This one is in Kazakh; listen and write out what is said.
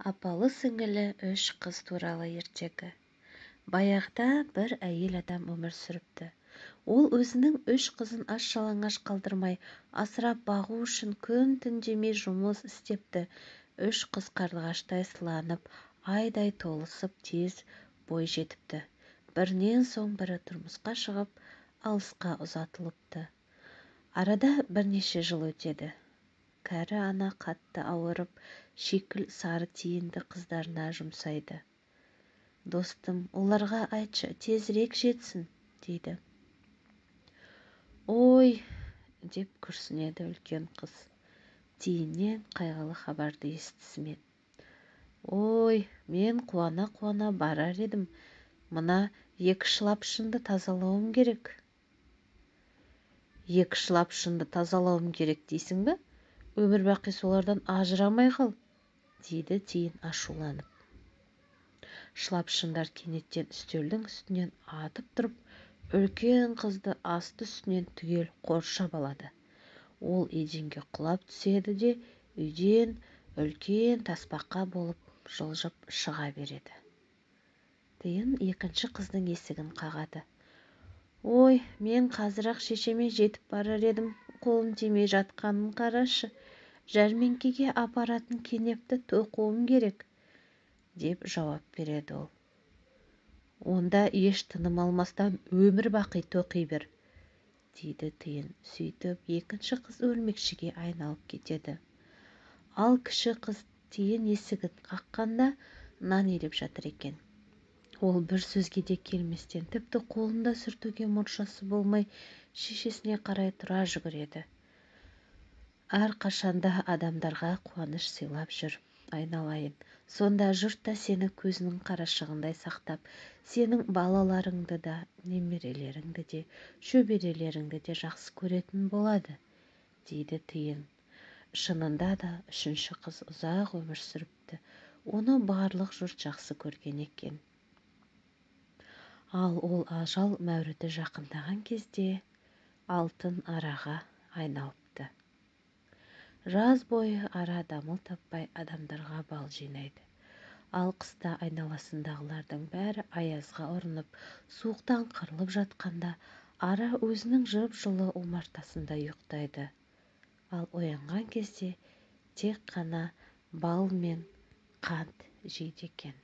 Апалы-сіңілі 3 қыз туралы ертегі. Баяғыда бір әйел адам өмір сүріпті. Ол өзінің 3 қызын аш-жалаңаш қалдырмай, асырап бағу үшін күн-түн демей жұмыс істепті. 3 қыз қарлығаштай сыланып, айдай толысып тез бой жетіпті. Бірінен соң бірі тұрмысқа шығып, алысқа ұзатылыпты. Арада бірнеше жыл өтеді. Кәрі ана қатты ауырып, шикіл сары тиінді қыздарына жұмсайды. Достым, оларға айтшы, тезірек жетсін, дейді. Ой, деп күрсінеді үлкен қыз, тиіннен қайғылы хабарды естісімен. Ой, мен қуана-қуана барар едім, мына 2 шылапшынды тазалауым керек. 2 шылапшынды тазалауым керек дейсің бе? Өмір бақи солардан ажырамай қал, дейді тиін ашуланып. Шылапшындар кенеттен үстелдің үстінен атып тұрып, үлкен қызды асты үстінен түгел қоршап алады. Ол еденге құлап түседі де, үйден үлкен тасбақа болып жылжып шыға береді. Тиын 2 қыздың есігін қағады. Ой, мен қазір-ақ шешеме жетіп барар едім, қолым тимей жатқанын қарашы. Жәрмеңкеге апаратын кенепті тоқуым керек, деп жауап береді ол. Онда еш тыным алмастан өмір бақи тоқи бер, дейді тиын. Сөйтіп 2 қыз өрмекшіге айналып кетеді. Ал кіші қыз тиын есігін қаққанда нан илеп жатыр екен. Ол бір сөзге де келместен, тіпті қолында сүртуге мұршасы болмай, шешесіне қарай тұра жүгіреді. Әрқашанда адамдарға қуаныш сыйлап жүр, айналайын. Сонда жұрт та сені көзінің қарашығындай сақтап, сенің балаларыңды да, немерелеріңді де, шөберелеріңді де жақсы көретін болады, дейді тиын. Шынында да 3 қыз ұзақ өмір сүріпті. Оны барлық жұрт жақсы көрген екен. Ал ол ажал мәуіті жақындаған кезде алтын араға айналыпты. Жаз бойы ара дамыл таппай адамдарға бал жинайды. Ал қыста айналасындағылардың бәрі аязға ұрынып, суықтан қырылып жатқанда ара өзінің жып-жылы омартасында ұйықтайды. Ал оянған кезде тек қана бал мен қант жейді екен.